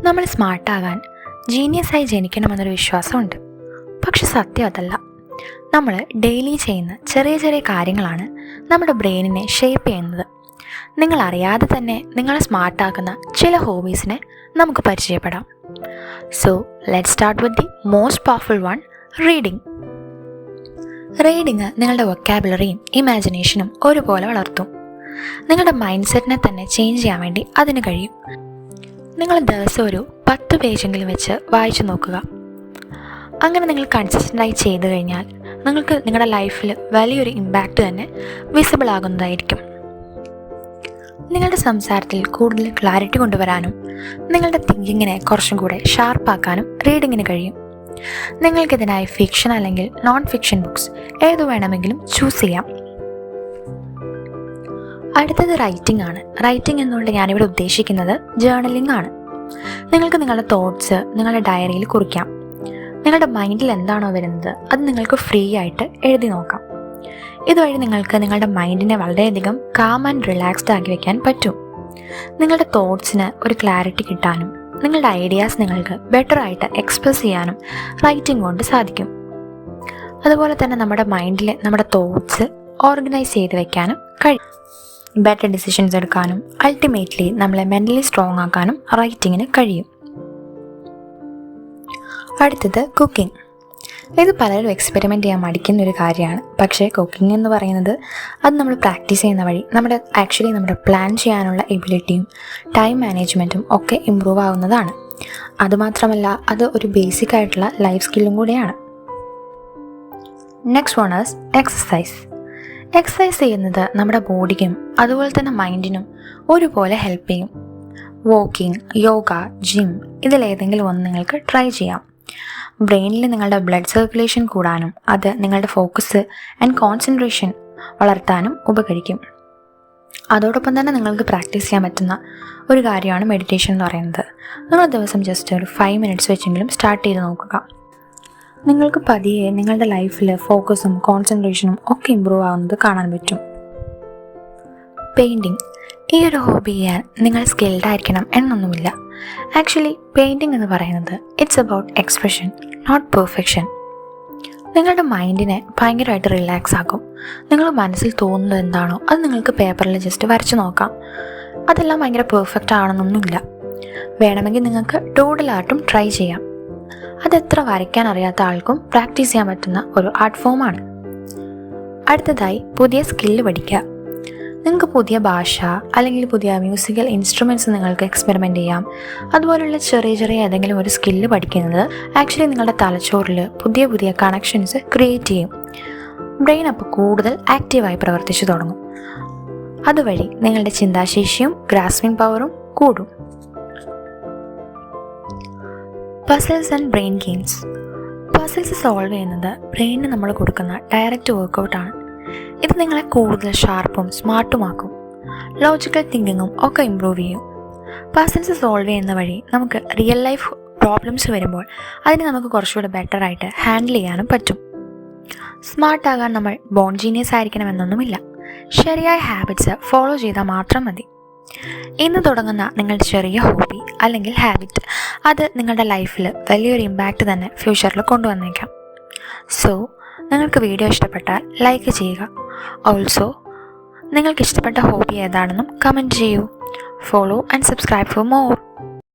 നമ്മൾ സ്മാർട്ടാകാൻ ജീനിയസായി ജനിക്കണമെന്നൊരു വിശ്വാസമുണ്ട്. പക്ഷെ സത്യം അതല്ല. നമ്മൾ ഡെയിലി ചെയ്യുന്ന ചെറിയ ചെറിയ കാര്യങ്ങളാണ് നമ്മുടെ ബ്രെയിനിനെ ഷേപ്പ് ചെയ്യുന്നത്. നിങ്ങൾ അറിയാതെ തന്നെ നിങ്ങളെ സ്മാർട്ടാക്കുന്ന ചില ഹോബീസിനെ നമുക്ക് പരിചയപ്പെടാം. So let's start with the most powerful one, reading. Reading നിങ്ങളുടെ വൊക്കാബുലറിയും ഇമാജിനേഷനും ഒരുപോലെ വളർത്തും. നിങ്ങളുടെ മൈൻഡ് സെറ്റിനെ തന്നെ ചേഞ്ച് ചെയ്യാൻ വേണ്ടി അതിന് കഴിയും. നിങ്ങൾ ദിവസം ഒരു 10 പേജെങ്കിലും വെച്ച് വായിച്ചു നോക്കുക. അങ്ങനെ നിങ്ങൾ കൺസിസ്റ്റൻ്റായി ചെയ്തു കഴിഞ്ഞാൽ നിങ്ങൾക്ക് നിങ്ങളുടെ ലൈഫിൽ വലിയൊരു ഇമ്പാക്റ്റ് തന്നെ വിസിബിൾ ആകുന്നതായിരിക്കും. നിങ്ങളുടെ സംസാരത്തിൽ കൂടുതൽ ക്ലാരിറ്റി കൊണ്ടുവരാനും നിങ്ങളുടെ തിങ്കിങ്ങിനെ കുറച്ചും കൂടെ ഷാർപ്പാക്കാനും റീഡിങ്ങിന് കഴിയും. നിങ്ങൾക്കിതിനായി ഫിക്ഷൻ അല്ലെങ്കിൽ നോൺ ഫിക്ഷൻ ബുക്സ് ഏതു വേണമെങ്കിലും ചൂസ് ചെയ്യാം. അടുത്തത് റൈറ്റിംഗ് ആണ്. റൈറ്റിംഗ് എന്നുകൊണ്ട് ഞാനിവിടെ ഉദ്ദേശിക്കുന്നത് ജേർണലിംഗ് ആണ്. നിങ്ങൾക്ക് നിങ്ങളുടെ തോട്ട്സ് നിങ്ങളുടെ ഡയറിയിൽ കുറിക്കാം. നിങ്ങളുടെ മൈൻഡിൽ എന്താണോ വരുന്നത് അത് നിങ്ങൾക്ക് ഫ്രീ ആയിട്ട് എഴുതി നോക്കാം. ഇതുവഴി നിങ്ങൾക്ക് നിങ്ങളുടെ മൈൻഡിനെ വളരെയധികം കാം ആൻഡ് റിലാക്സ്ഡ് ആക്കി വയ്ക്കാൻ പറ്റും. നിങ്ങളുടെ തോട്ട്സിന് ഒരു ക്ലാരിറ്റി കിട്ടാനും നിങ്ങളുടെ ഐഡിയാസ് നിങ്ങൾക്ക് ബെറ്റർ ആയിട്ട് എക്സ്പ്രസ് ചെയ്യാനും റൈറ്റിംഗ് കൊണ്ട് സാധിക്കും. അതുപോലെ തന്നെ നമ്മുടെ മൈൻഡിൽ നമ്മുടെ തോട്ട്സ് ഓർഗനൈസ് ചെയ്ത് വയ്ക്കാനും കഴിയും. ബെറ്റർ ഡിസിഷൻസ് എടുക്കാനും അൾട്ടിമേറ്റ്ലി നമ്മളെ മെൻ്റലി സ്ട്രോങ് ആക്കാനും റൈറ്റിങ്ങിന് കഴിയും. അടുത്തത് കുക്കിംഗ്. ഇത് പലരും എക്സ്പെരിമെൻ്റ് ചെയ്യാൻ മടിക്കുന്ന ഒരു കാര്യമാണ്. പക്ഷേ കുക്കിംഗ് എന്ന് പറയുന്നത് അത് നമ്മൾ പ്രാക്ടീസ് ചെയ്യുന്ന വഴി നമ്മുടെ പ്ലാൻ ചെയ്യാനുള്ള എബിലിറ്റിയും ടൈം മാനേജ്മെൻറ്റും ഒക്കെ ഇമ്പ്രൂവ് ആവുന്നതാണ്. അതുമാത്രമല്ല അത് ഒരു ബേസിക് ആയിട്ടുള്ള ലൈഫ് സ്കില്ലും കൂടിയാണ്. Next one is exercise. Exercise ചെയ്യുന്നത് നമ്മുടെ ബോഡിക്കും അതുപോലെ തന്നെ മൈൻഡിനും ഒരുപോലെ ഹെൽപ്പ് ചെയ്യും. വാക്കിംഗ്, യോഗ, ജിം ഇതിലേതെങ്കിലും ഒന്ന് നിങ്ങൾക്ക് ട്രൈ ചെയ്യാം. ബ്രെയിനിൽ നിങ്ങളുടെ ബ്ലഡ് സർക്കുലേഷൻ കൂടാനും അത് നിങ്ങളുടെ ഫോക്കസ് ആൻഡ് കോൺസെൻട്രേഷൻ വളർത്താനും ഉപകരിക്കും. അതോടൊപ്പം തന്നെ നിങ്ങൾക്ക് പ്രാക്ടീസ് ചെയ്യാൻ പറ്റുന്ന ഒരു കാര്യമാണ് മെഡിറ്റേഷൻ എന്ന് പറയുന്നത്. നിങ്ങൾ ദിവസം ജസ്റ്റ് ഒരു 5 മിനിറ്റ്സ് വെച്ചെങ്കിലും സ്റ്റാർട്ട് ചെയ്ത് നോക്കുക. നിങ്ങൾക്ക് പതിയെ നിങ്ങളുടെ ലൈഫിൽ ഫോക്കസും കോൺസെൻട്രേഷനും ഒക്കെ ഇമ്പ്രൂവ് ആവുന്നത് കാണാൻ പറ്റും. പെയിൻറ്റിങ്. ഈ ഒരു ഹോബി ചെയ്യാൻ നിങ്ങൾ സ്കിൽഡ് ആയിരിക്കണം എന്നൊന്നുമില്ല. ആക്ച്വലി പെയിൻറ്റിങ് എന്ന് പറയുന്നത് it's about expression, not perfection. നിങ്ങളുടെ മൈൻഡിനെ ഭയങ്കരമായിട്ട് റിലാക്സ് ആക്കും. നിങ്ങൾ മനസ്സിൽ തോന്നുന്നത് എന്താണോ അത് നിങ്ങൾക്ക് പേപ്പറിൽ ജസ്റ്റ് വരച്ച് നോക്കാം. അതെല്ലാം ഭയങ്കര പെർഫെക്റ്റ് ആണെന്നൊന്നുമില്ല. വേണമെങ്കിൽ നിങ്ങൾക്ക് ഡൂഡിൽ ആർട്ടും ട്രൈ ചെയ്യാം. അതെത്ര വരയ്ക്കാൻ അറിയാത്ത ആൾക്കും പ്രാക്ടീസ് ചെയ്യാൻ പറ്റുന്ന ഒരു ആർട്ട് ഫോമാണ്. അടുത്തതായി പുതിയ സ്കില്ല് പഠിക്കുക. നിങ്ങൾക്ക് പുതിയ ഭാഷ അല്ലെങ്കിൽ പുതിയ മ്യൂസിക്കൽ ഇൻസ്ട്രുമെൻറ്റ്സ് നിങ്ങൾക്ക് എക്സ്പെരിമെൻ്റ് ചെയ്യാം. അതുപോലുള്ള ചെറിയ ഏതെങ്കിലും ഒരു സ്കില്ല് പഠിക്കുന്നത് ആക്ച്വലി നിങ്ങളുടെ തലച്ചോറിൽ പുതിയ പുതിയ കണക്ഷൻസ് ക്രിയേറ്റ് ചെയ്യും. ബ്രെയിൻ അപ്പോൾ കൂടുതൽ ആക്റ്റീവായി പ്രവർത്തിച്ചു തുടങ്ങും. അതുവഴി നിങ്ങളുടെ ചിന്താശേഷിയും ഗ്രാസ്പിംഗ് പവറും കൂടും. Puzzles and brain games. Puzzles solve ചെയ്യുന്നത് ബ്രെയിനിന് നമ്മൾ കൊടുക്കുന്ന ഡയറക്റ്റ് വർക്കൗട്ടാണ്. ഇത് നിങ്ങളെ കൂടുതൽ ഷാർപ്പും സ്മാർട്ടുമാക്കും. ലോജിക്കൽ തിങ്കിങ്ങും ഒക്കെ ഇമ്പ്രൂവ് ചെയ്യും. പസിൽസ് സോൾവ് ചെയ്യുന്ന വഴി നമുക്ക് റിയൽ ലൈഫ് പ്രോബ്ലംസ് വരുമ്പോൾ അതിനെ നമുക്ക് കുറച്ചുകൂടെ ബെറ്ററായിട്ട് ഹാൻഡിൽ ചെയ്യാനും പറ്റും. സ്മാർട്ടാകാൻ നമ്മൾ ബോൺ ജീനിയസ് ആയിരിക്കണമെന്നൊന്നുമില്ല. ശരിയായ ഹാബിറ്റ്സ് ഫോളോ ചെയ്താൽ മാത്രം മതി. ഇന്ന് തുടങ്ങുന്ന നിങ്ങളുടെ ചെറിയ ഹോബി അല്ലെങ്കിൽ ഹാബിറ്റ് അത് നിങ്ങളുടെ ലൈഫിൽ വലിയൊരു ഇമ്പാക്റ്റ് തന്നെ ഫ്യൂച്ചറിൽ കൊണ്ടുവന്നേക്കാം. സോ നിങ്ങൾക്ക് വീഡിയോ ഇഷ്ടപ്പെട്ടാൽ ലൈക്ക് ചെയ്യുക. ഓൾസോ നിങ്ങൾക്ക് ഇഷ്ടപ്പെട്ട ഹോബി ഏതാണെന്നും കമൻറ്റ് ചെയ്യൂ. Follow and subscribe for more.